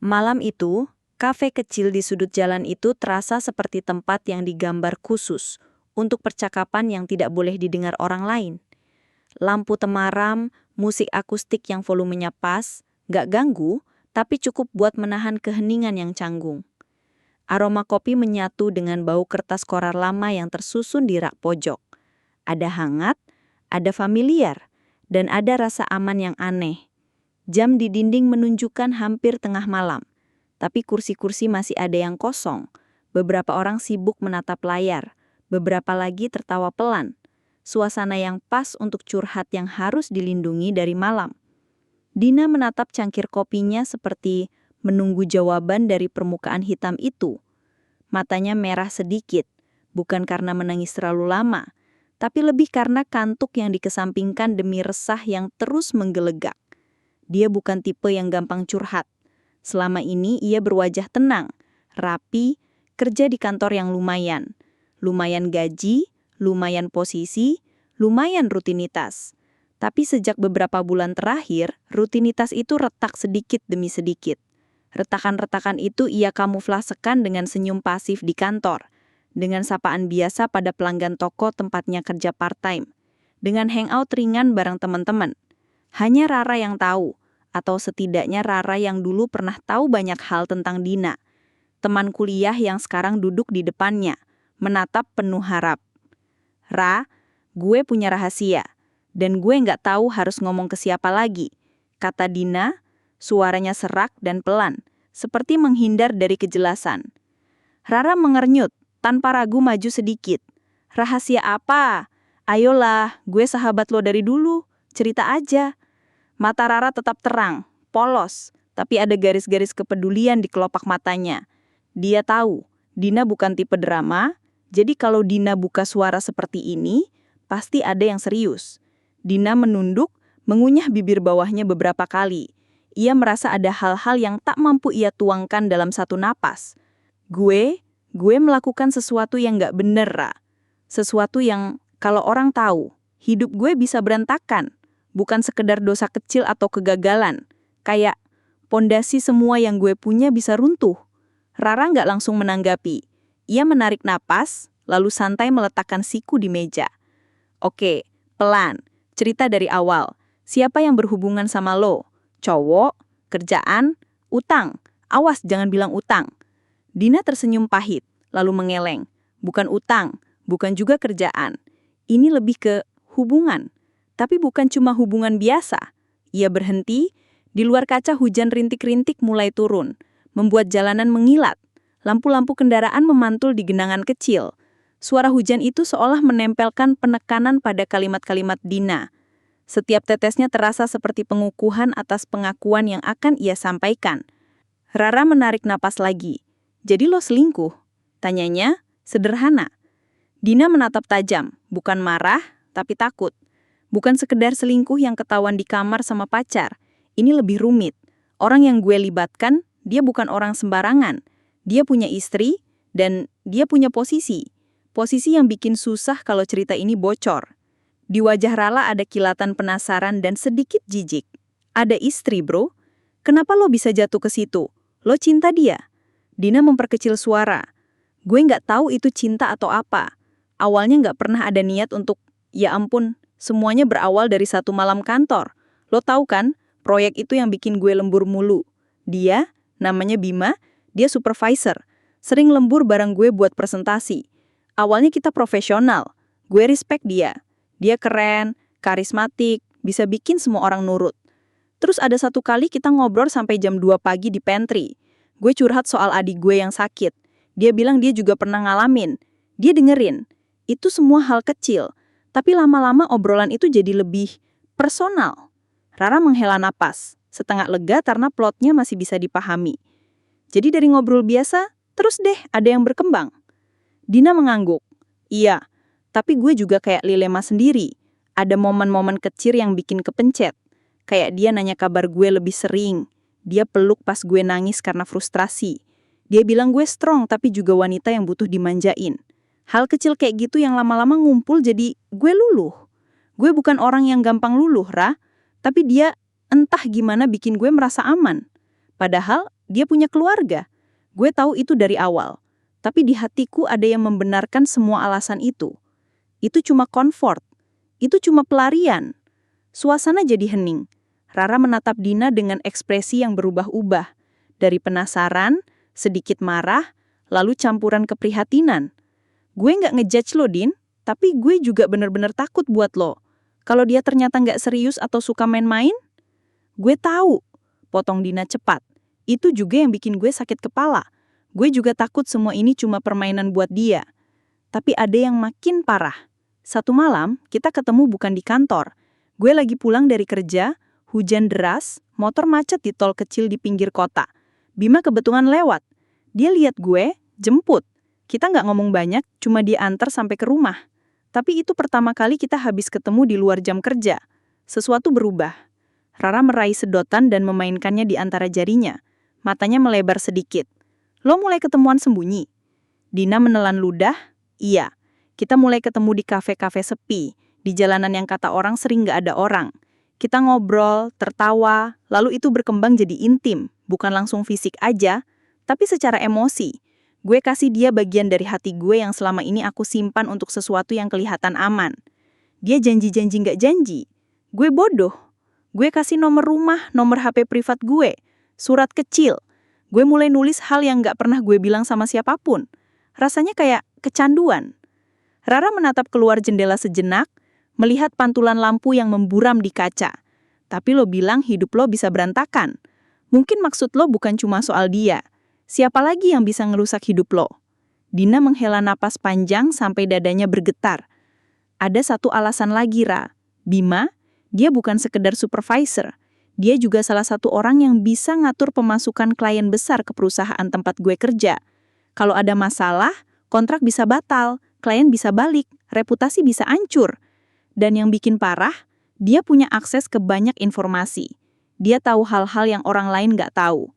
Malam itu, kafe kecil di sudut jalan itu terasa seperti tempat yang digambar khusus untuk percakapan yang tidak boleh didengar orang lain. Lampu temaram, musik akustik yang volumenya pas, gak ganggu, tapi cukup buat menahan keheningan yang canggung. Aroma kopi menyatu dengan bau kertas koran lama yang tersusun di rak pojok. Ada hangat, ada familiar, dan ada rasa aman yang aneh. Jam di dinding menunjukkan hampir tengah malam, tapi kursi-kursi masih ada yang kosong. Beberapa orang sibuk menatap layar, beberapa lagi tertawa pelan. Suasana yang pas untuk curhat yang harus dilindungi dari malam. Dina menatap cangkir kopinya seperti menunggu jawaban dari permukaan hitam itu. Matanya merah sedikit, bukan karena menangis terlalu lama, tapi lebih karena kantuk yang dikesampingkan demi resah yang terus menggelegak. Dia bukan tipe yang gampang curhat. Selama ini ia berwajah tenang, rapi, kerja di kantor yang lumayan. Lumayan gaji, lumayan posisi, lumayan rutinitas. Tapi sejak beberapa bulan terakhir, rutinitas itu retak sedikit demi sedikit. Retakan-retakan itu ia kamuflasekan dengan senyum pasif di kantor, dengan sapaan biasa pada pelanggan toko tempatnya kerja part-time, dengan hangout ringan bareng teman-teman. Hanya Rara yang tahu, atau setidaknya Rara yang dulu pernah tahu banyak hal tentang Dina. Teman kuliah yang sekarang duduk di depannya, menatap penuh harap. Ra, gue punya rahasia, dan gue nggak tahu harus ngomong ke siapa lagi, kata Dina, suaranya serak dan pelan, seperti menghindar dari kejelasan. Rara mengernyut, tanpa ragu maju sedikit. Rahasia apa? Ayolah, gue sahabat lo dari dulu, cerita aja. Mata Rara tetap terang, polos, tapi ada garis-garis kepedulian di kelopak matanya. Dia tahu, Dina bukan tipe drama, jadi kalau Dina buka suara seperti ini, pasti ada yang serius. Dina menunduk, mengunyah bibir bawahnya beberapa kali. Ia merasa ada hal-hal yang tak mampu ia tuangkan dalam satu napas. Gue melakukan sesuatu yang gak bener, Ra. Sesuatu yang, kalau orang tahu, hidup gue bisa berantakan. Bukan sekedar dosa kecil atau kegagalan. Kayak, pondasi semua yang gue punya bisa runtuh. Rara nggak langsung menanggapi. Ia menarik napas, lalu santai meletakkan siku di meja. Oke, pelan. Cerita dari awal. Siapa yang berhubungan sama lo? Cowok? Kerjaan? Utang? Awas, jangan bilang utang. Dina tersenyum pahit, lalu mengeleng. Bukan utang, bukan juga kerjaan. Ini lebih ke hubungan. Tapi bukan cuma hubungan biasa. Ia berhenti, di luar kaca hujan rintik-rintik mulai turun, membuat jalanan mengilat. Lampu-lampu kendaraan memantul di genangan kecil. Suara hujan itu seolah menempelkan penekanan pada kalimat-kalimat Dina. Setiap tetesnya terasa seperti pengukuhan atas pengakuan yang akan ia sampaikan. Rara menarik napas lagi. Jadi lo selingkuh? Tanyanya, sederhana. Dina menatap tajam, bukan marah, tapi takut. Bukan sekedar selingkuh yang ketahuan di kamar sama pacar. Ini lebih rumit. Orang yang gue libatkan, dia bukan orang sembarangan. Dia punya istri, dan dia punya posisi. Posisi yang bikin susah kalau cerita ini bocor. Di wajah Rala ada kilatan penasaran dan sedikit jijik. Ada istri, bro. Kenapa lo bisa jatuh ke situ? Lo cinta dia? Dina memperkecil suara. Gue nggak tahu itu cinta atau apa. Awalnya nggak pernah ada niat untuk, ya ampun, semuanya berawal dari satu malam kantor. Lo tahu kan, proyek itu yang bikin gue lembur mulu. Dia, namanya Bima, dia supervisor. Sering lembur bareng gue buat presentasi. Awalnya kita profesional. Gue respect dia. Dia keren, karismatik, bisa bikin semua orang nurut. Terus ada satu kali kita ngobrol sampai jam 2 pagi di pantry. Gue curhat soal adik gue yang sakit. Dia bilang dia juga pernah ngalamin. Dia dengerin. Itu semua hal kecil. Tapi lama-lama obrolan itu jadi lebih personal. Rara menghela napas, setengah lega karena plotnya masih bisa dipahami. Jadi dari ngobrol biasa, terus deh ada yang berkembang. Dina mengangguk. Iya, tapi gue juga kayak dilema sendiri. Ada momen-momen kecil yang bikin kepencet. Kayak dia nanya kabar gue lebih sering. Dia peluk pas gue nangis karena frustrasi. Dia bilang gue strong tapi juga wanita yang butuh dimanjain. Hal kecil kayak gitu yang lama-lama ngumpul jadi gue luluh. Gue bukan orang yang gampang luluh, Ra. Tapi dia entah gimana bikin gue merasa aman. Padahal dia punya keluarga. Gue tahu itu dari awal. Tapi di hatiku ada yang membenarkan semua alasan itu. Itu cuma comfort. Itu cuma pelarian. Suasana jadi hening. Rara menatap Dina dengan ekspresi yang berubah-ubah. Dari penasaran, sedikit marah, lalu campuran keprihatinan. Gue nggak ngejudge lo, Din, tapi gue juga bener-bener takut buat lo. Kalau dia ternyata nggak serius atau suka main-main, gue tahu. Potong Dina cepat. Itu juga yang bikin gue sakit kepala. Gue juga takut semua ini cuma permainan buat dia. Tapi ada yang makin parah. Satu malam, kita ketemu bukan di kantor. Gue lagi pulang dari kerja, hujan deras, motor macet di tol kecil di pinggir kota. Bima kebetulan lewat. Dia lihat gue, jemput. Kita nggak ngomong banyak, cuma dia antar sampai ke rumah. Tapi itu pertama kali kita habis ketemu di luar jam kerja. Sesuatu berubah. Rara meraih sedotan dan memainkannya di antara jarinya. Matanya melebar sedikit. Lo mulai ketemuan sembunyi? Dina menelan ludah. Iya. Kita mulai ketemu di kafe-kafe sepi. Di jalanan yang kata orang sering nggak ada orang. Kita ngobrol, tertawa, lalu itu berkembang jadi intim. Bukan langsung fisik aja, tapi secara emosi. Gue kasih dia bagian dari hati gue yang selama ini aku simpan untuk sesuatu yang kelihatan aman. Dia janji-janji nggak janji. Gue bodoh. Gue kasih nomor rumah, nomor HP privat gue, surat kecil. Gue mulai nulis hal yang nggak pernah gue bilang sama siapapun. Rasanya kayak kecanduan. Rara menatap keluar jendela sejenak, melihat pantulan lampu yang memburam di kaca. Tapi lo bilang hidup lo bisa berantakan. Mungkin maksud lo bukan cuma soal dia. Siapa lagi yang bisa ngerusak hidup lo? Dina menghela napas panjang sampai dadanya bergetar. Ada satu alasan lagi, Ra. Bima, dia bukan sekedar supervisor. Dia juga salah satu orang yang bisa ngatur pemasukan klien besar ke perusahaan tempat gue kerja. Kalau ada masalah, kontrak bisa batal, klien bisa balik, reputasi bisa hancur. Dan yang bikin parah, dia punya akses ke banyak informasi. Dia tahu hal-hal yang orang lain nggak tahu.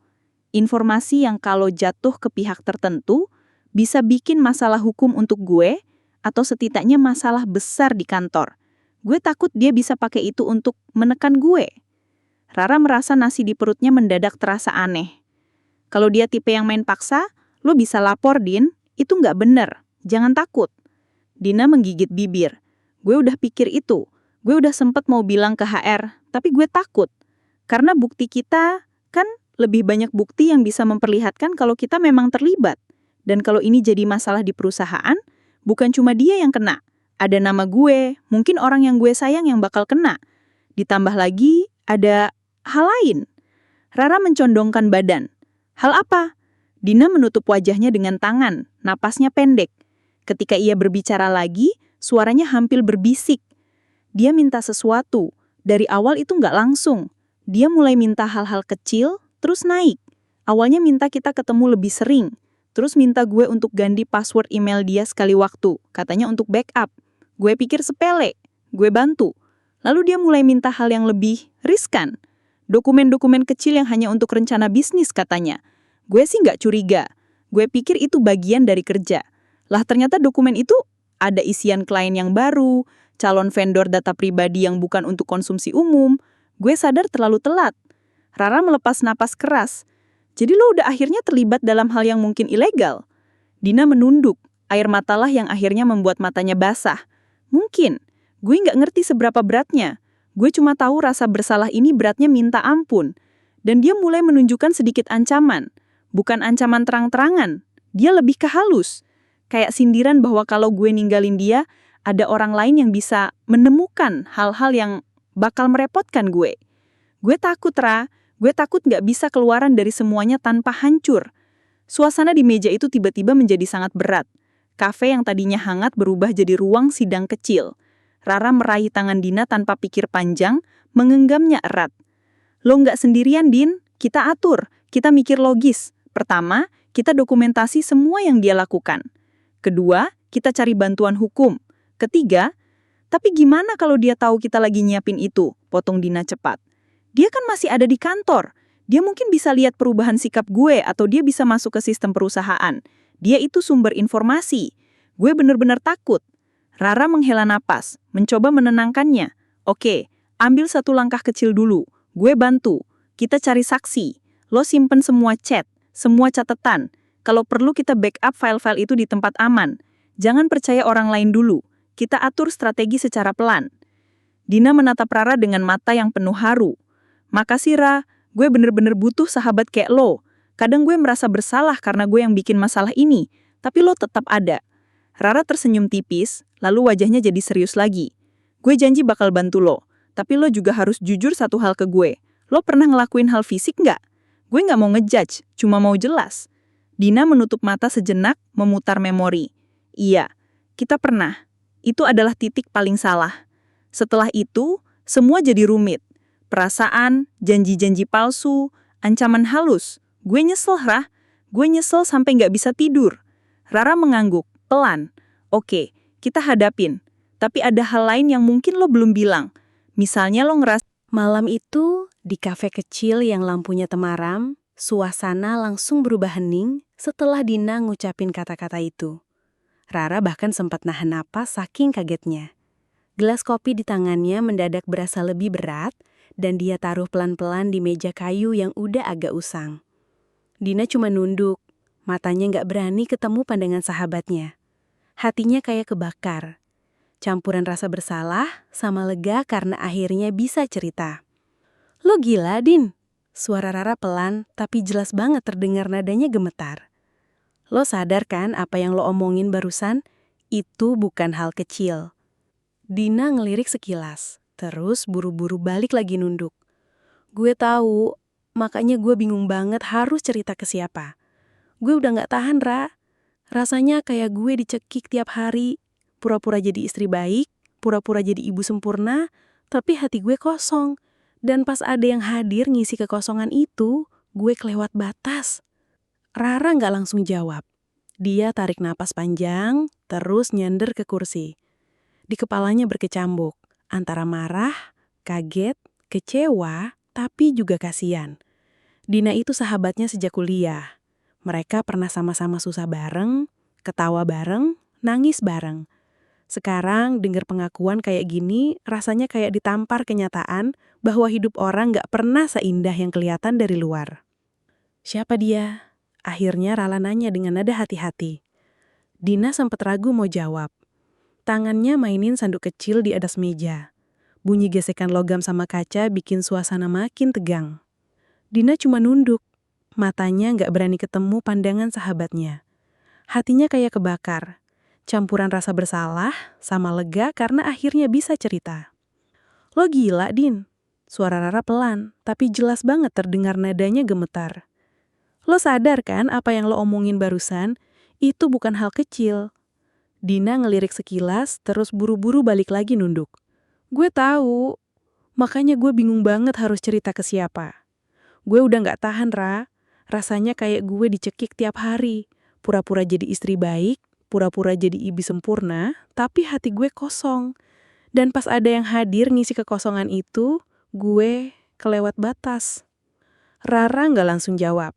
Informasi yang kalau jatuh ke pihak tertentu, bisa bikin masalah hukum untuk gue, atau setidaknya masalah besar di kantor. Gue takut dia bisa pakai itu untuk menekan gue. Rara merasa nasi di perutnya mendadak terasa aneh. Kalau dia tipe yang main paksa, lo bisa lapor, Din. Itu nggak bener. Jangan takut. Dina menggigit bibir. Gue udah pikir itu. Gue udah sempet mau bilang ke HR, tapi gue takut. Karena bukti kita, kan lebih banyak bukti yang bisa memperlihatkan kalau kita memang terlibat. Dan kalau ini jadi masalah di perusahaan, bukan cuma dia yang kena. Ada nama gue, mungkin orang yang gue sayang yang bakal kena. Ditambah lagi, ada hal lain. Rara mencondongkan badan. Hal apa? Dina menutup wajahnya dengan tangan, napasnya pendek. Ketika ia berbicara lagi, suaranya hampir berbisik. Dia minta sesuatu. Dari awal itu nggak langsung. Dia mulai minta hal-hal kecil, terus naik. Awalnya minta kita ketemu lebih sering. Terus minta gue untuk ganti password email dia sekali waktu. Katanya untuk backup. Gue pikir sepele. Gue bantu. Lalu dia mulai minta hal yang lebih riskan. Dokumen-dokumen kecil yang hanya untuk rencana bisnis katanya. Gue sih nggak curiga. Gue pikir itu bagian dari kerja. Lah ternyata dokumen itu ada isian klien yang baru, calon vendor data pribadi yang bukan untuk konsumsi umum. Gue sadar terlalu telat. Rara melepas napas keras. Jadi lo udah akhirnya terlibat dalam hal yang mungkin ilegal. Dina menunduk. Air matalah yang akhirnya membuat matanya basah. Mungkin. Gue nggak ngerti seberapa beratnya. Gue cuma tahu rasa bersalah ini beratnya minta ampun. Dan dia mulai menunjukkan sedikit ancaman. Bukan ancaman terang-terangan. Dia lebih ke halus. Kayak sindiran bahwa kalau gue ninggalin dia, ada orang lain yang bisa menemukan hal-hal yang bakal merepotkan gue. Gue takut, Ra. Gue takut nggak bisa keluaran dari semuanya tanpa hancur. Suasana di meja itu tiba-tiba menjadi sangat berat. Kafe yang tadinya hangat berubah jadi ruang sidang kecil. Rara meraih tangan Dina tanpa pikir panjang, mengenggamnya erat. Lo nggak sendirian, Din. Kita atur. Kita mikir logis. Pertama, kita dokumentasi semua yang dia lakukan. Kedua, kita cari bantuan hukum. Ketiga, tapi gimana kalau dia tahu kita lagi nyiapin itu? Potong Dina cepat. Dia kan masih ada di kantor. Dia mungkin bisa lihat perubahan sikap gue atau dia bisa masuk ke sistem perusahaan. Dia itu sumber informasi. Gue bener-bener takut. Rara menghela napas, mencoba menenangkannya. Oke, ambil satu langkah kecil dulu. Gue bantu. Kita cari saksi. Lo simpen semua chat, semua catatan. Kalau perlu kita backup file-file itu di tempat aman. Jangan percaya orang lain dulu. Kita atur strategi secara pelan. Dina menatap Rara dengan mata yang penuh haru. Makasih Ra, gue bener-bener butuh sahabat kayak lo. Kadang gue merasa bersalah karena gue yang bikin masalah ini, tapi lo tetap ada. Rara tersenyum tipis, lalu wajahnya jadi serius lagi. Gue janji bakal bantu lo, tapi lo juga harus jujur satu hal ke gue. Lo pernah ngelakuin hal fisik nggak? Gue nggak mau ngejudge, cuma mau jelas. Dina menutup mata sejenak, memutar memori. Iya, kita pernah. Itu adalah titik paling salah. Setelah itu, semua jadi rumit. Perasaan, janji-janji palsu, ancaman halus. Gue nyesel, Rah. Gue nyesel sampai nggak bisa tidur. Rara mengangguk, pelan. Oke, kita hadapin. Tapi ada hal lain yang mungkin lo belum bilang. Misalnya lo ngerasa... Malam itu, di kafe kecil yang lampunya temaram, suasana langsung berubah hening setelah Dina ngucapin kata-kata itu. Rara bahkan sempat nahan napas saking kagetnya. Gelas kopi di tangannya mendadak berasa lebih berat, dan dia taruh pelan-pelan di meja kayu yang udah agak usang. Dina cuma nunduk, matanya nggak berani ketemu pandangan sahabatnya. Hatinya kayak kebakar. Campuran rasa bersalah sama lega karena akhirnya bisa cerita. Lo gila, Din. Suara Rara pelan, tapi jelas banget terdengar nadanya gemetar. Lo sadar kan apa yang lo omongin barusan? Itu bukan hal kecil. Dina ngelirik sekilas, terus buru-buru balik lagi nunduk. Gue tahu, makanya gue bingung banget harus cerita ke siapa. Gue udah gak tahan, Ra. Rasanya kayak gue dicekik tiap hari. Pura-pura jadi istri baik, pura-pura jadi ibu sempurna, tapi hati gue kosong. Dan pas ada yang hadir ngisi kekosongan itu, gue kelewat batas. Rara nggak langsung jawab. Dia tarik napas panjang, terus nyender ke kursi. Di kepalanya berkecambuk, antara marah, kaget, kecewa, tapi juga kasihan. Dina itu sahabatnya sejak kuliah. Mereka pernah sama-sama susah bareng, ketawa bareng, nangis bareng. Sekarang dengar pengakuan kayak gini, rasanya kayak ditampar kenyataan bahwa hidup orang gak pernah seindah yang kelihatan dari luar. Siapa dia? Akhirnya Rala nanya dengan nada hati-hati. Dina sempat ragu mau jawab. Tangannya mainin sanduk kecil di atas meja. Bunyi gesekan logam sama kaca bikin suasana makin tegang. Dina cuma nunduk. Matanya gak berani ketemu pandangan sahabatnya. Hatinya kayak kebakar. Campuran rasa bersalah sama lega karena akhirnya bisa cerita. Lo gila, Din. Suara Rara pelan, tapi jelas banget terdengar nadanya gemetar. Lo sadar kan apa yang lo omongin barusan? Itu bukan hal kecil. Dina ngelirik sekilas, terus buru-buru balik lagi nunduk. Gue tahu, makanya gue bingung banget harus cerita ke siapa. Gue udah gak tahan, Ra. Rasanya kayak gue dicekik tiap hari. Pura-pura jadi istri baik, pura-pura jadi ibu sempurna, tapi hati gue kosong. Dan pas ada yang hadir ngisi kekosongan itu, gue kelewat batas. Rara nggak langsung jawab.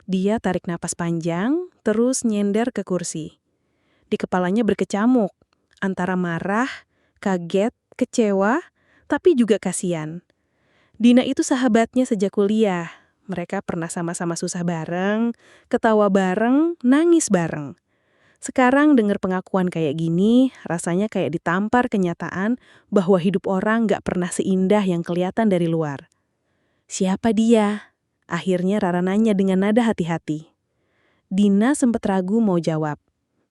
Dia tarik napas panjang, terus nyender ke kursi. Di kepalanya berkecamuk, antara marah, kaget, kecewa, tapi juga kasihan. Dina itu sahabatnya sejak kuliah. Mereka pernah sama-sama susah bareng, ketawa bareng, nangis bareng. Sekarang dengar pengakuan kayak gini, rasanya kayak ditampar kenyataan bahwa hidup orang gak pernah seindah yang kelihatan dari luar. Siapa dia? Akhirnya Rara nanya dengan nada hati-hati. Dina sempat ragu mau jawab.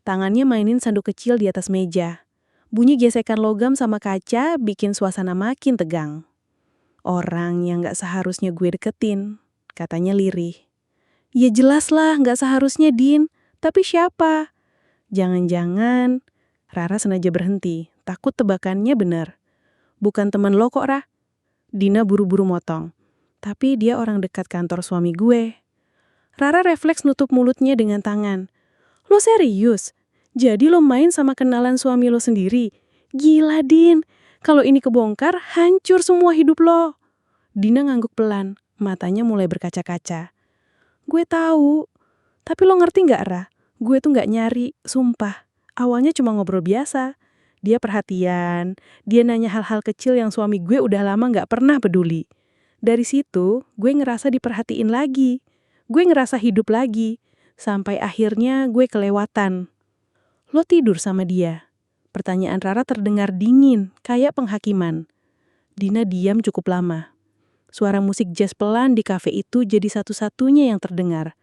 Tangannya mainin sanduk kecil di atas meja. Bunyi gesekan logam sama kaca bikin suasana makin tegang. Orang yang gak seharusnya gue deketin, katanya lirih. Ya jelas lah gak seharusnya, Din. Tapi siapa? Jangan-jangan, Rara sengaja berhenti, takut tebakannya benar. Bukan teman lo kok, Ra. Dina buru-buru motong. Tapi dia orang dekat kantor suami gue. Rara refleks nutup mulutnya dengan tangan. Lo serius? Jadi lo main sama kenalan suami lo sendiri? Gila, Din. Kalau ini kebongkar, hancur semua hidup lo. Dina ngangguk pelan, matanya mulai berkaca-kaca. Gue tahu. Tapi lo ngerti nggak, Ra? Gue tuh gak nyari, sumpah. Awalnya cuma ngobrol biasa. Dia perhatian, dia nanya hal-hal kecil yang suami gue udah lama gak pernah peduli. Dari situ, gue ngerasa diperhatiin lagi. Gue ngerasa hidup lagi. Sampai akhirnya gue kelewatan. Lo tidur sama dia? Pertanyaan Rara terdengar dingin, kayak penghakiman. Dina diam cukup lama. Suara musik jazz pelan di kafe itu jadi satu-satunya yang terdengar.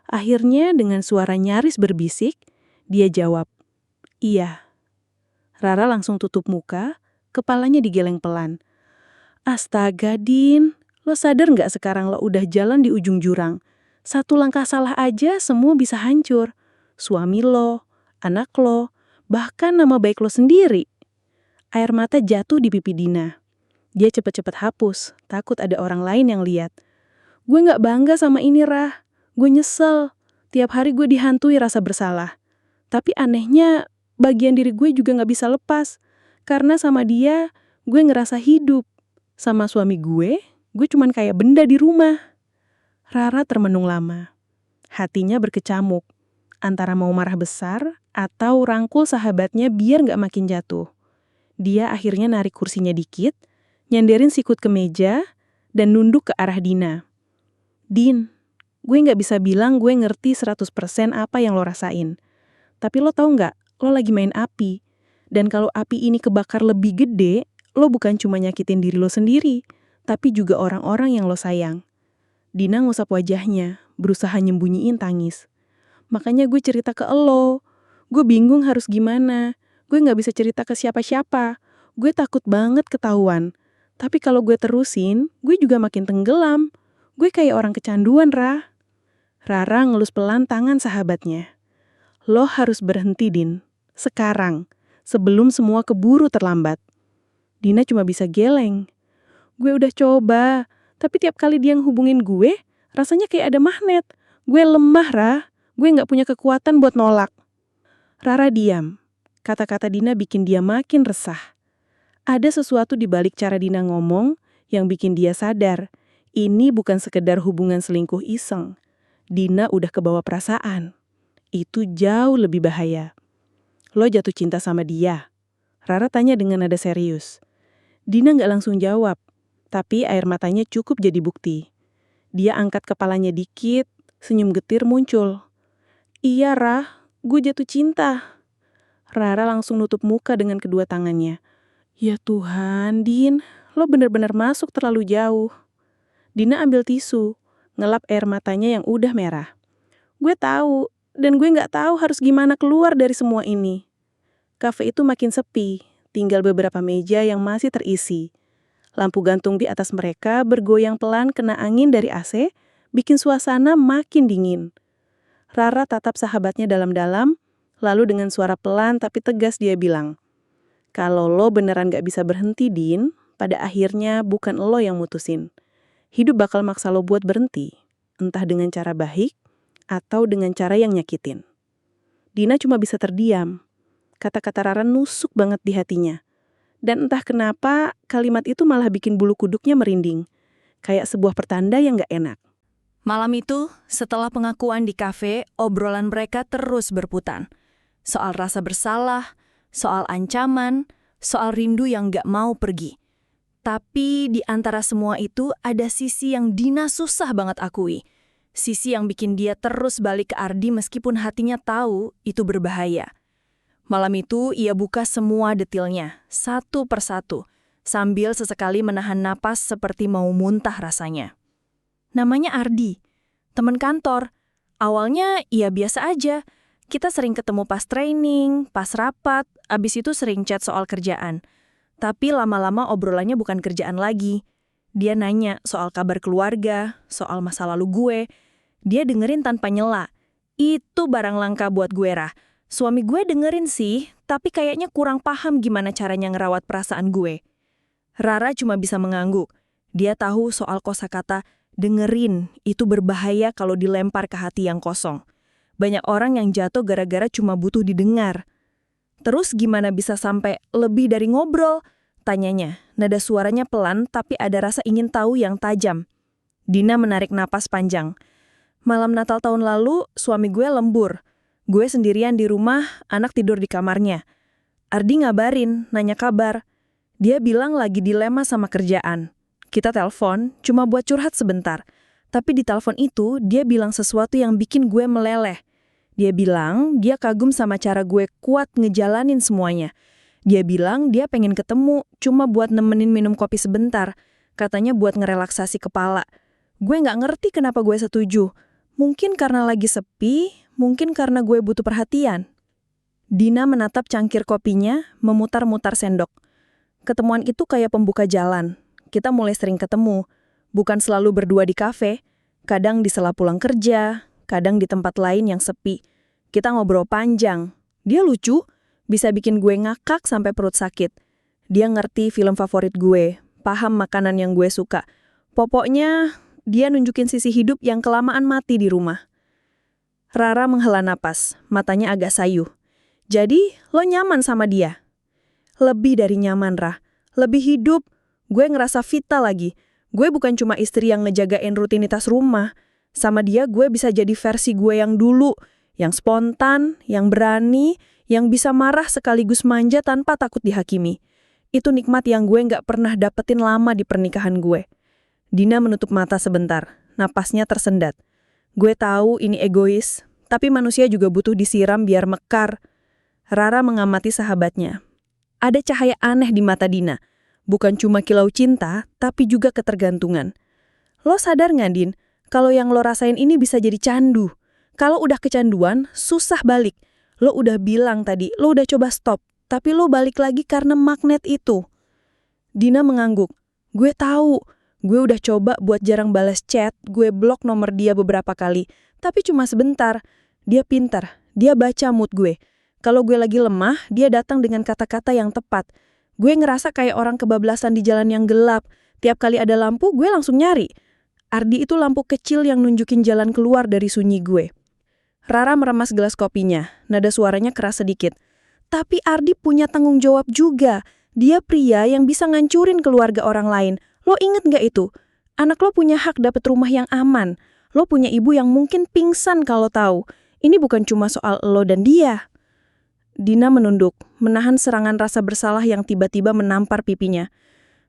Akhirnya dengan suara nyaris berbisik, dia jawab, "Iya." Rara langsung tutup muka, kepalanya digeleng pelan. Astaga, Din, lo sadar nggak sekarang lo udah jalan di ujung jurang? Satu langkah salah aja semua bisa hancur. Suami lo, anak lo, bahkan nama baik lo sendiri. Air mata jatuh di pipi Dina. Dia cepet-cepet hapus, takut ada orang lain yang lihat. Gue nggak bangga sama ini, Rah. Gue nyesel. Tiap hari gue dihantui rasa bersalah. Tapi anehnya, bagian diri gue juga nggak bisa lepas. Karena sama dia, gue ngerasa hidup. Sama suami gue cuman kayak benda di rumah. Rara termenung lama. Hatinya berkecamuk. Antara mau marah besar atau rangkul sahabatnya biar nggak makin jatuh. Dia akhirnya narik kursinya dikit, nyanderin sikut ke meja, dan nunduk ke arah Dina. Din, gue nggak bisa bilang gue ngerti 100% apa yang lo rasain. Tapi lo tahu nggak, lo lagi main api. Dan kalau api ini kebakar lebih gede, lo bukan cuma nyakitin diri lo sendiri, tapi juga orang-orang yang lo sayang. Dina ngusap wajahnya, berusaha nyembunyiin tangis. Makanya gue cerita ke lo. Gue bingung harus gimana. Gue nggak bisa cerita ke siapa-siapa. Gue takut banget ketahuan. Tapi kalau gue terusin, gue juga makin tenggelam. Gue kayak orang kecanduan, Rah. Rara ngelus pelan tangan sahabatnya. Lo harus berhenti, Din. Sekarang. Sebelum semua keburu terlambat. Dina cuma bisa geleng. Gue udah coba. Tapi tiap kali dia ngehubungin gue, rasanya kayak ada magnet. Gue lemah, Rah. Gue nggak punya kekuatan buat nolak. Rara diam. Kata-kata Dina bikin dia makin resah. Ada sesuatu di balik cara Dina ngomong yang bikin dia sadar. Ini bukan sekedar hubungan selingkuh iseng. Dina udah kebawa perasaan. Itu jauh lebih bahaya. Lo jatuh cinta sama dia? Rara tanya dengan nada serius. Dina nggak langsung jawab, tapi air matanya cukup jadi bukti. Dia angkat kepalanya dikit, senyum getir muncul. Iya, Rah, gue jatuh cinta. Rara langsung nutup muka dengan kedua tangannya. Ya Tuhan, Din, lo bener-bener masuk terlalu jauh. Dina ambil tisu, ngelap air matanya yang udah merah. Gue tahu, dan gue nggak tahu harus gimana keluar dari semua ini. Kafe itu makin sepi, tinggal beberapa meja yang masih terisi. Lampu gantung di atas mereka bergoyang pelan kena angin dari AC, bikin suasana makin dingin. Rara tatap sahabatnya dalam-dalam, lalu dengan suara pelan tapi tegas dia bilang, kalau lo beneran gak bisa berhenti, Din, pada akhirnya bukan lo yang mutusin. Hidup bakal maksa lo buat berhenti, entah dengan cara baik atau dengan cara yang nyakitin. Dina cuma bisa terdiam. Kata-kata Rara nusuk banget di hatinya. Dan entah kenapa kalimat itu malah bikin bulu kuduknya merinding. Kayak sebuah pertanda yang gak enak. Malam itu, setelah pengakuan di kafe, obrolan mereka terus berputar. Soal rasa bersalah, soal ancaman, soal rindu yang gak mau pergi. Tapi di antara semua itu ada sisi yang Dina susah banget akui. Sisi yang bikin dia terus balik ke Ardi meskipun hatinya tahu itu berbahaya. Malam itu ia buka semua detailnya, satu persatu, sambil sesekali menahan napas seperti mau muntah rasanya. Namanya Ardi, teman kantor. Awalnya ia biasa aja. Kita sering ketemu pas training, pas rapat, abis itu sering chat soal kerjaan. Tapi lama-lama obrolannya bukan kerjaan lagi. Dia nanya soal kabar keluarga, soal masa lalu gue. Dia dengerin tanpa nyela. Itu barang langka buat gue, Rah. Suami gue dengerin sih, tapi kayaknya kurang paham gimana caranya ngerawat perasaan gue. Rara cuma bisa mengangguk. Dia tahu soal kosakata dengerin itu berbahaya kalau dilempar ke hati yang kosong. Banyak orang yang jatuh gara-gara cuma butuh didengar. Terus gimana bisa sampai lebih dari ngobrol? Tanyanya, nada suaranya pelan tapi ada rasa ingin tahu yang tajam. Dina menarik napas panjang. Malam Natal tahun lalu, suami gue lembur. Gue sendirian di rumah, anak tidur di kamarnya. Ardi ngabarin, nanya kabar. Dia bilang lagi dilema sama kerjaan. Kita telepon cuma buat curhat sebentar. Tapi di telepon itu dia bilang sesuatu yang bikin gue meleleh. Dia bilang dia kagum sama cara gue kuat ngejalanin semuanya. Dia bilang dia pengen ketemu cuma buat nemenin minum kopi sebentar. Katanya buat ngerelaksasi kepala. Gue nggak ngerti kenapa gue setuju. Mungkin karena lagi sepi, mungkin karena gue butuh perhatian. Dina menatap cangkir kopinya, memutar-mutar sendok. Ketemuan itu kayak pembuka jalan. Kita mulai sering ketemu, bukan selalu berdua di kafe, kadang di sela pulang kerja, kadang di tempat lain yang sepi. Kita ngobrol panjang. Dia lucu, bisa bikin gue ngakak sampai perut sakit. Dia ngerti film favorit gue, paham makanan yang gue suka. Pokoknya, dia nunjukin sisi hidup yang kelamaan mati di rumah. Rara menghela napas, matanya agak sayu. Jadi, lo nyaman sama dia? Lebih dari nyaman, Rah. Lebih hidup. Gue ngerasa vital lagi. Gue bukan cuma istri yang ngejagain rutinitas rumah. Sama dia gue bisa jadi versi gue yang dulu. Yang spontan, yang berani, yang bisa marah sekaligus manja tanpa takut dihakimi. Itu nikmat yang gue nggak pernah dapetin lama di pernikahan gue. Dina menutup mata sebentar. Napasnya tersendat. Gue tahu ini egois, tapi manusia juga butuh disiram biar mekar. Rara mengamati sahabatnya. Ada cahaya aneh di mata Dina. Bukan cuma kilau cinta, tapi juga ketergantungan. Lo sadar nggak, Din? Kalau yang lo rasain ini bisa jadi candu. Kalau udah kecanduan, susah balik. Lo udah bilang tadi, lo udah coba stop. Tapi lo balik lagi karena magnet itu. Dina mengangguk. Gue tahu. Gue udah coba buat jarang balas chat. Gue blok nomor dia beberapa kali. Tapi cuma sebentar. Dia pintar. Dia baca mood gue. Kalau gue lagi lemah, dia datang dengan kata-kata yang tepat. Gue ngerasa kayak orang kebablasan di jalan yang gelap. Tiap kali ada lampu, gue langsung nyari. Ardi itu lampu kecil yang nunjukin jalan keluar dari sunyi gue. Rara meremas gelas kopinya. Nada suaranya keras sedikit. Tapi Ardi punya tanggung jawab juga. Dia pria yang bisa ngancurin keluarga orang lain. Lo inget gak itu? Anak lo punya hak dapet rumah yang aman. Lo punya ibu yang mungkin pingsan kalau tahu. Ini bukan cuma soal lo dan dia. Dina menunduk, menahan serangan rasa bersalah yang tiba-tiba menampar pipinya.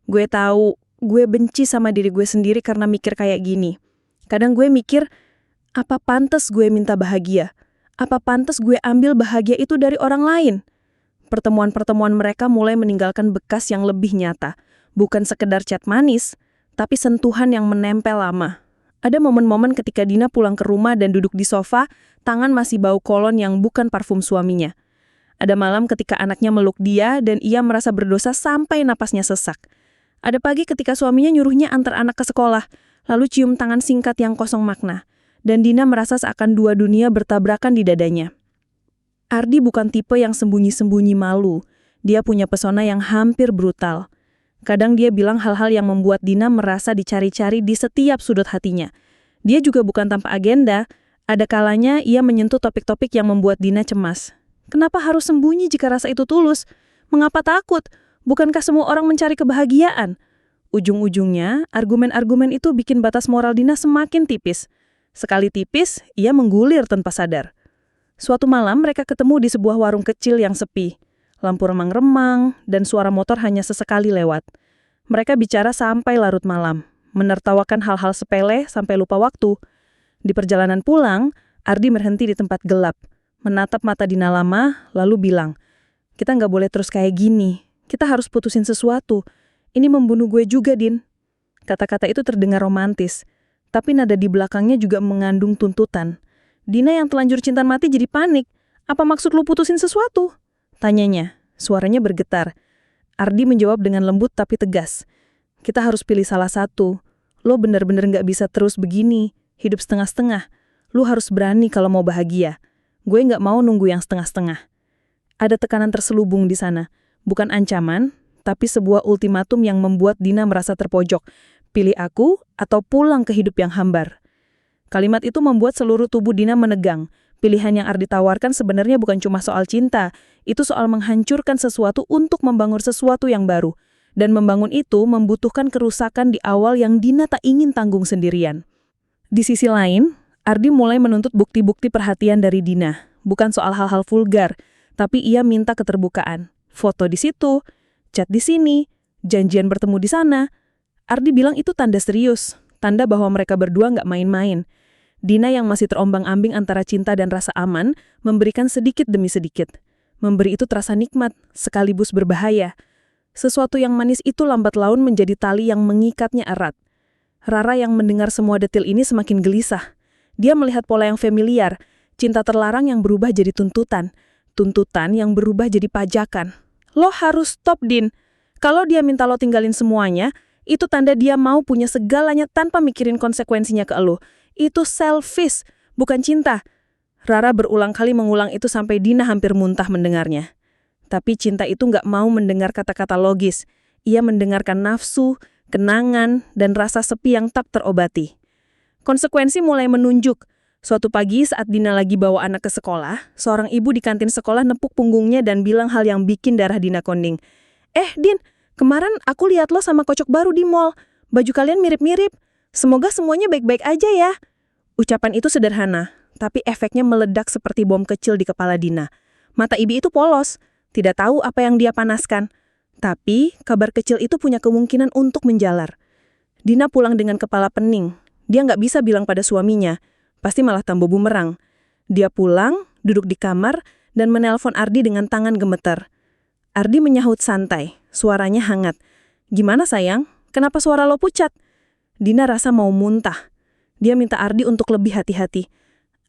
Gue tahu, gue benci sama diri gue sendiri karena mikir kayak gini. Kadang gue mikir, apa pantas gue minta bahagia? Apa pantas gue ambil bahagia itu dari orang lain? Pertemuan-pertemuan mereka mulai meninggalkan bekas yang lebih nyata. Bukan sekedar chat manis, tapi sentuhan yang menempel lama. Ada momen-momen ketika Dina pulang ke rumah dan duduk di sofa, tangan masih bau kolon yang bukan parfum suaminya. Ada malam ketika anaknya meluk dia dan ia merasa berdosa sampai napasnya sesak. Ada pagi ketika suaminya nyuruhnya antar anak ke sekolah, lalu cium tangan singkat yang kosong makna. Dan Dina merasa seakan dua dunia bertabrakan di dadanya. Ardi bukan tipe yang sembunyi-sembunyi malu. Dia punya pesona yang hampir brutal. Kadang dia bilang hal-hal yang membuat Dina merasa dicari-cari di setiap sudut hatinya. Dia juga bukan tanpa agenda. Ada kalanya ia menyentuh topik-topik yang membuat Dina cemas. Kenapa harus sembunyi jika rasa itu tulus? Mengapa takut? Bukankah semua orang mencari kebahagiaan? Ujung-ujungnya, argumen-argumen itu bikin batas moral Dina semakin tipis. Sekali tipis, ia menggulir tanpa sadar. Suatu malam mereka ketemu di sebuah warung kecil yang sepi. Lampu remang-remang dan suara motor hanya sesekali lewat. Mereka bicara sampai larut malam, menertawakan hal-hal sepele sampai lupa waktu. Di perjalanan pulang, Ardi berhenti di tempat gelap. Menatap mata Dina lama, lalu bilang, kita nggak boleh terus kayak gini. Kita harus putusin sesuatu. Ini membunuh gue juga, Din. Kata-kata itu terdengar romantis, tapi nada di belakangnya juga mengandung tuntutan. Dina yang telanjur cinta mati jadi panik. Apa maksud lu putusin sesuatu? Tanyanya, suaranya bergetar. Ardi menjawab dengan lembut tapi tegas. Kita harus pilih salah satu. Lo bener-bener nggak bisa terus begini, hidup setengah-setengah. Lu harus berani kalau mau bahagia. Gue nggak mau nunggu yang setengah-setengah. Ada tekanan terselubung di sana. Bukan ancaman, tapi sebuah ultimatum yang membuat Dina merasa terpojok. Pilih aku atau pulang ke hidup yang hambar. Kalimat itu membuat seluruh tubuh Dina menegang. Pilihan yang Ardi tawarkan sebenarnya bukan cuma soal cinta. Itu soal menghancurkan sesuatu untuk membangun sesuatu yang baru. Dan membangun itu membutuhkan kerusakan di awal yang Dina tak ingin tanggung sendirian. Di sisi lain, Ardi mulai menuntut bukti-bukti perhatian dari Dina. Bukan soal hal-hal vulgar, tapi ia minta keterbukaan. Foto di situ, chat di sini, janjian bertemu di sana. Ardi bilang itu tanda serius, tanda bahwa mereka berdua nggak main-main. Dina yang masih terombang-ambing antara cinta dan rasa aman, memberikan sedikit demi sedikit. Memberi itu terasa nikmat, sekaligus berbahaya. Sesuatu yang manis itu lambat laun menjadi tali yang mengikatnya erat. Rara yang mendengar semua detil ini semakin gelisah. Dia melihat pola yang familiar, cinta terlarang yang berubah jadi tuntutan. Tuntutan yang berubah jadi pajakan. Lo harus stop, Din. Kalau dia minta lo tinggalin semuanya, itu tanda dia mau punya segalanya tanpa mikirin konsekuensinya ke lo. Itu selfish, bukan cinta. Rara berulang kali mengulang itu sampai Dina hampir muntah mendengarnya. Tapi cinta itu nggak mau mendengar kata-kata logis. Ia mendengarkan nafsu, kenangan, dan rasa sepi yang tak terobati. Konsekuensi mulai menunjuk. Suatu pagi saat Dina lagi bawa anak ke sekolah, seorang ibu di kantin sekolah nepuk punggungnya dan bilang hal yang bikin darah Dina konding. Din, kemarin aku lihat lo sama kocok baru di mall. Baju kalian mirip-mirip. Semoga semuanya baik-baik aja ya. Ucapan itu sederhana, tapi efeknya meledak seperti bom kecil di kepala Dina. Mata ibu itu polos, tidak tahu apa yang dia panaskan. Tapi kabar kecil itu punya kemungkinan untuk menjalar. Dina pulang dengan kepala pening. Dia nggak bisa bilang pada suaminya, pasti malah tambah bumerang. Dia pulang, duduk di kamar, dan menelpon Ardi dengan tangan gemetar. Ardi menyahut santai, suaranya hangat. Gimana sayang? Kenapa suara lo pucat? Dina rasa mau muntah. Dia minta Ardi untuk lebih hati-hati.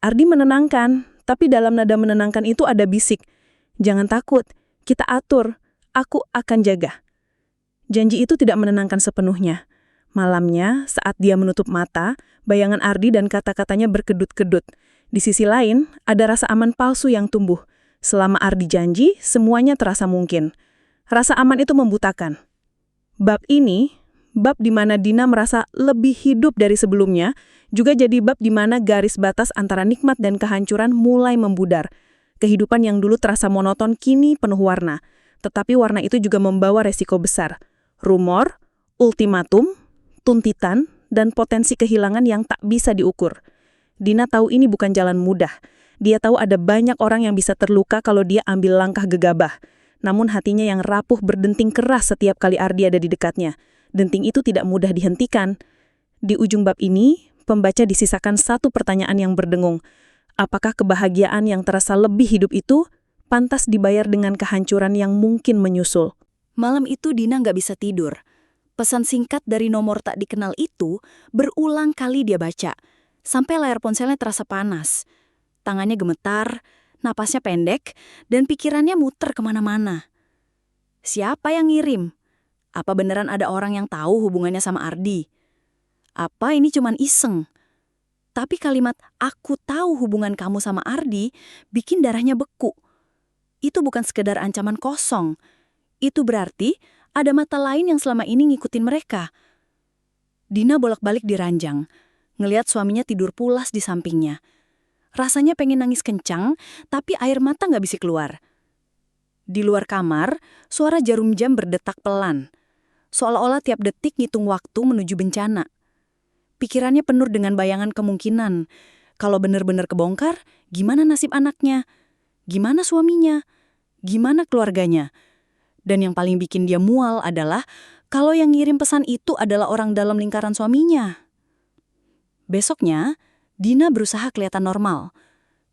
Ardi menenangkan, tapi dalam nada menenangkan itu ada bisik. Jangan takut, kita atur, aku akan jaga. Janji itu tidak menenangkan sepenuhnya. Malamnya, saat dia menutup mata, bayangan Ardi dan kata-katanya berkedut-kedut. Di sisi lain, ada rasa aman palsu yang tumbuh. Selama Ardi janji, semuanya terasa mungkin. Rasa aman itu membutakan. Bab ini, bab di mana Dina merasa lebih hidup dari sebelumnya, juga jadi bab di mana garis batas antara nikmat dan kehancuran mulai membudar. Kehidupan yang dulu terasa monoton kini penuh warna. Tetapi warna itu juga membawa resiko besar. Rumor, ultimatum, tuntitan, dan potensi kehilangan yang tak bisa diukur. Dina tahu ini bukan jalan mudah. Dia tahu ada banyak orang yang bisa terluka kalau dia ambil langkah gegabah. Namun hatinya yang rapuh berdenting keras setiap kali Ardi ada di dekatnya. Denting itu tidak mudah dihentikan. Di ujung bab ini, pembaca disisakan satu pertanyaan yang berdengung. Apakah kebahagiaan yang terasa lebih hidup itu pantas dibayar dengan kehancuran yang mungkin menyusul? Malam itu Dina nggak bisa tidur. Pesan singkat dari nomor tak dikenal itu berulang kali dia baca. Sampai layar ponselnya terasa panas. Tangannya gemetar, napasnya pendek, dan pikirannya muter kemana-mana. Siapa yang ngirim? Apa beneran ada orang yang tahu hubungannya sama Ardi? Apa ini cuman iseng? Tapi kalimat "aku tahu hubungan kamu sama Ardi" bikin darahnya beku. Itu bukan sekedar ancaman kosong. Itu berarti ada mata lain yang selama ini ngikutin mereka. Dina bolak-balik di ranjang, ngelihat suaminya tidur pulas di sampingnya. Rasanya pengen nangis kencang, tapi air mata nggak bisa keluar. Di luar kamar, suara jarum jam berdetak pelan. Seolah-olah tiap detik ngitung waktu menuju bencana. Pikirannya penuh dengan bayangan kemungkinan. Kalau benar-benar kebongkar, gimana nasib anaknya? Gimana suaminya? Gimana keluarganya? Dan yang paling bikin dia mual adalah kalau yang ngirim pesan itu adalah orang dalam lingkaran suaminya. Besoknya, Dina berusaha kelihatan normal.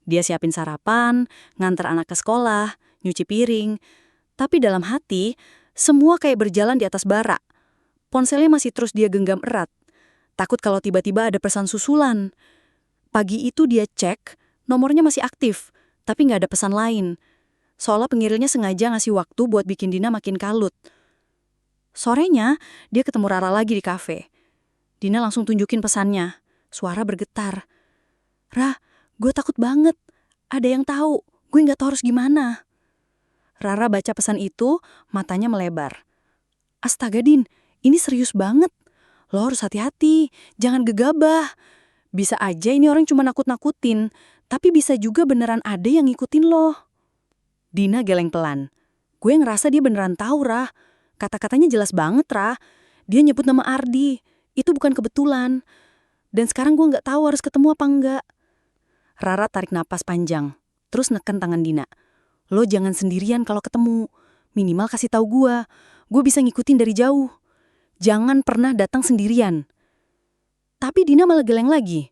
Dia siapin sarapan, nganter anak ke sekolah, nyuci piring. Tapi dalam hati, semua kayak berjalan di atas bara. Ponselnya masih terus dia genggam erat. Takut kalau tiba-tiba ada pesan susulan. Pagi itu dia cek, nomornya masih aktif, tapi nggak ada pesan lain. Seolah pengirimnya sengaja ngasih waktu buat bikin Dina makin kalut. Sorenya, dia ketemu Rara lagi di kafe. Dina langsung tunjukin pesannya. Suara bergetar. "Ra, gue takut banget. Ada yang tahu. Gue nggak tahu harus gimana." Rara baca pesan itu, matanya melebar. "Astaga, Din, ini serius banget. Lo harus hati-hati, jangan gegabah. Bisa aja ini orang cuma nakut-nakutin, tapi bisa juga beneran ada yang ngikutin lo." Dina geleng pelan. "Gue ngerasa dia beneran tahu, Rah. Kata-katanya jelas banget, Rah. Dia nyebut nama Ardi. Itu bukan kebetulan. Dan sekarang gue nggak tahu harus ketemu apa enggak." Rara tarik napas panjang, terus neken tangan Dina. "Lo jangan sendirian kalau ketemu. Minimal kasih tahu gue. Gue bisa ngikutin dari jauh. Jangan pernah datang sendirian. Tapi Dina malah geleng lagi.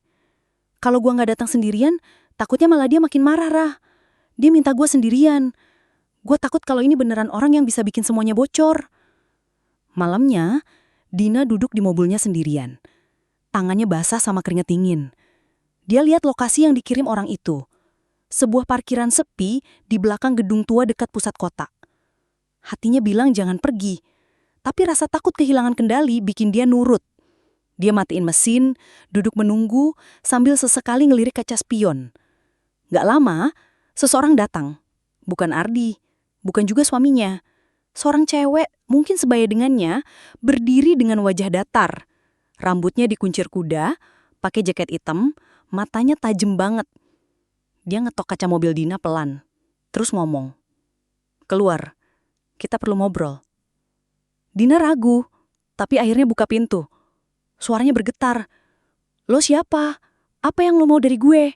Kalau gua nggak datang sendirian, takutnya malah dia makin marah, Rah. Dia minta gua sendirian. Gua takut kalau ini beneran orang yang bisa bikin semuanya bocor. Malamnya, Dina duduk di mobilnya sendirian. Tangannya basah sama keringat dingin. Dia lihat lokasi yang dikirim orang itu. Sebuah parkiran sepi di belakang gedung tua dekat pusat kota. Hatinya bilang jangan pergi. Tapi rasa takut kehilangan kendali bikin dia nurut. Dia matiin mesin, duduk menunggu, sambil sesekali ngelirik kaca spion. Gak lama, seseorang datang. Bukan Ardi, bukan juga suaminya. Seorang cewek, mungkin sebaya dengannya, berdiri dengan wajah datar. Rambutnya dikuncir kuda, pakai jaket hitam, matanya tajam banget. Dia ngetok kaca mobil Dina pelan, terus ngomong. Keluar, kita perlu ngobrol. Dina ragu, tapi akhirnya buka pintu. Suaranya bergetar. Lo siapa? Apa yang lo mau dari gue?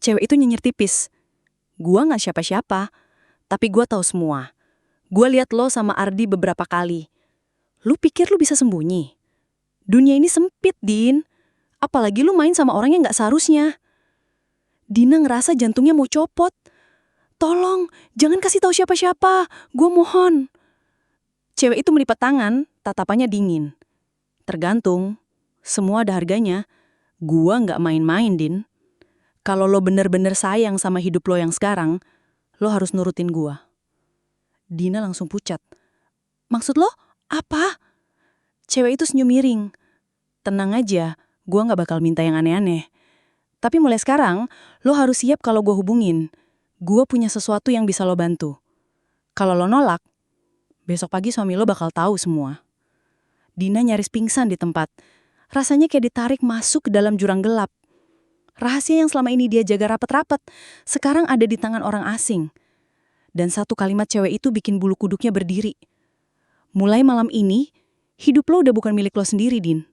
Cewek itu nyinyir tipis. Gua gak siapa-siapa, tapi gua tahu semua. Gua lihat lo sama Ardi beberapa kali. Lu pikir lu bisa sembunyi? Dunia ini sempit, Din. Apalagi lu main sama orang yang gak seharusnya. Dina ngerasa jantungnya mau copot. Tolong, jangan kasih tahu siapa-siapa. Gua mohon. Cewek itu melipat tangan, tatapannya dingin. Tergantung, semua ada harganya. Gua nggak main-main, Din. Kalau lo bener-bener sayang sama hidup lo yang sekarang, lo harus nurutin gua. Dina langsung pucat. Maksud lo? Apa? Cewek itu senyum miring. Tenang aja, gua nggak bakal minta yang aneh-aneh. Tapi mulai sekarang, lo harus siap kalau gua hubungin. Gua punya sesuatu yang bisa lo bantu. Kalau lo nolak, besok pagi suami lo bakal tahu semua. Dina nyaris pingsan di tempat. Rasanya kayak ditarik masuk ke dalam jurang gelap. Rahasia yang selama ini dia jaga rapat-rapat, sekarang ada di tangan orang asing. Dan satu kalimat cewek itu bikin bulu kuduknya berdiri. Mulai malam ini, hidup lo udah bukan milik lo sendiri, Din.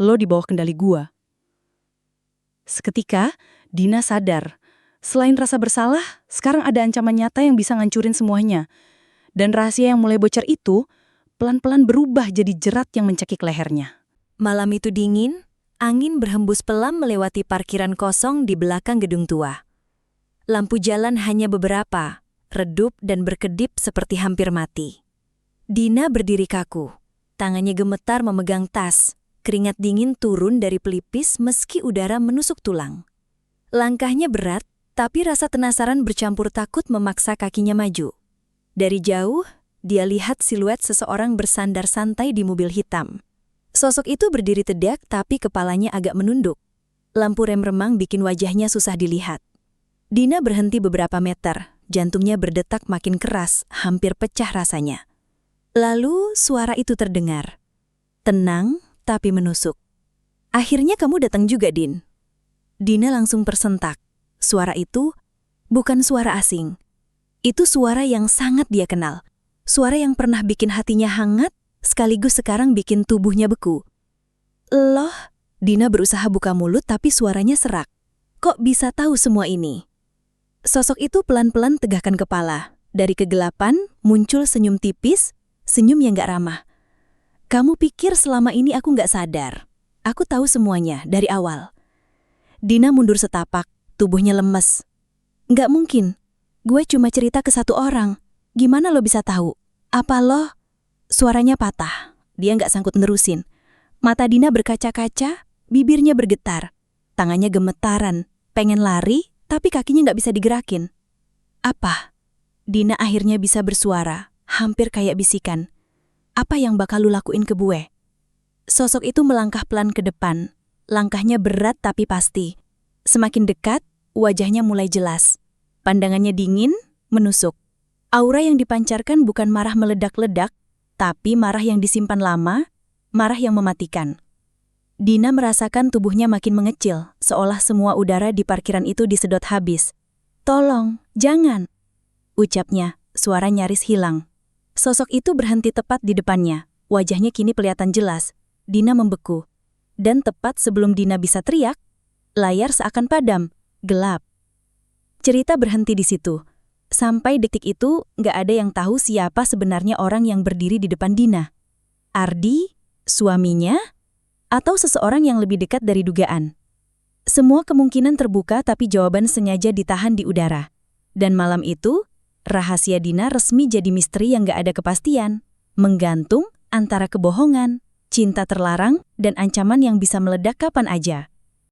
Lo di bawah kendali gua. Seketika, Dina sadar. Selain rasa bersalah, sekarang ada ancaman nyata yang bisa ngancurin semuanya. Dan rahasia yang mulai bocor itu pelan-pelan berubah jadi jerat yang mencekik lehernya. Malam itu dingin, angin berhembus pelan melewati parkiran kosong di belakang gedung tua. Lampu jalan hanya beberapa, redup dan berkedip seperti hampir mati. Dina berdiri kaku, tangannya gemetar memegang tas, keringat dingin turun dari pelipis meski udara menusuk tulang. Langkahnya berat, tapi rasa penasaran bercampur takut memaksa kakinya maju. Dari jauh, dia lihat siluet seseorang bersandar santai di mobil hitam. Sosok itu berdiri tegak tapi kepalanya agak menunduk. Lampu rem remang bikin wajahnya susah dilihat. Dina berhenti beberapa meter, jantungnya berdetak makin keras, hampir pecah rasanya. Lalu suara itu terdengar. Tenang tapi menusuk. Akhirnya kamu datang juga, Din. Dina langsung tersentak. Suara itu bukan suara asing. Itu suara yang sangat dia kenal. Suara yang pernah bikin hatinya hangat, sekaligus sekarang bikin tubuhnya beku. Loh, Dina berusaha buka mulut tapi suaranya serak. Kok bisa tahu semua ini? Sosok itu pelan-pelan tegakkan kepala. Dari kegelapan muncul senyum tipis, senyum yang gak ramah. Kamu pikir selama ini aku gak sadar? Aku tahu semuanya dari awal. Dina mundur setapak, tubuhnya lemes. Gak mungkin, gue cuma cerita ke satu orang. Gimana lo bisa tahu? Apa lo? Suaranya patah. Dia nggak sangkut nerusin. Mata Dina berkaca-kaca, bibirnya bergetar. Tangannya gemetaran, pengen lari, tapi kakinya nggak bisa digerakin. Apa? Dina akhirnya bisa bersuara, hampir kayak bisikan. Apa yang bakal lu lakuin ke gue? Sosok itu melangkah pelan ke depan. Langkahnya berat tapi pasti. Semakin dekat, wajahnya mulai jelas. Pandangannya dingin, menusuk. Aura yang dipancarkan bukan marah meledak-ledak, tapi marah yang disimpan lama, marah yang mematikan. Dina merasakan tubuhnya makin mengecil, seolah semua udara di parkiran itu disedot habis. Tolong, jangan, ucapnya, suara nyaris hilang. Sosok itu berhenti tepat di depannya, wajahnya kini kelihatan jelas. Dina membeku. Dan tepat sebelum Dina bisa teriak, layar seakan padam, gelap. Cerita berhenti di situ. Sampai detik itu, nggak ada yang tahu siapa sebenarnya orang yang berdiri di depan Dina. Ardi, suaminya, atau seseorang yang lebih dekat dari dugaan? Semua kemungkinan terbuka tapi jawaban sengaja ditahan di udara. Dan malam itu, rahasia Dina resmi jadi misteri yang gak ada kepastian. Menggantung antara kebohongan, cinta terlarang, dan ancaman yang bisa meledak kapan aja.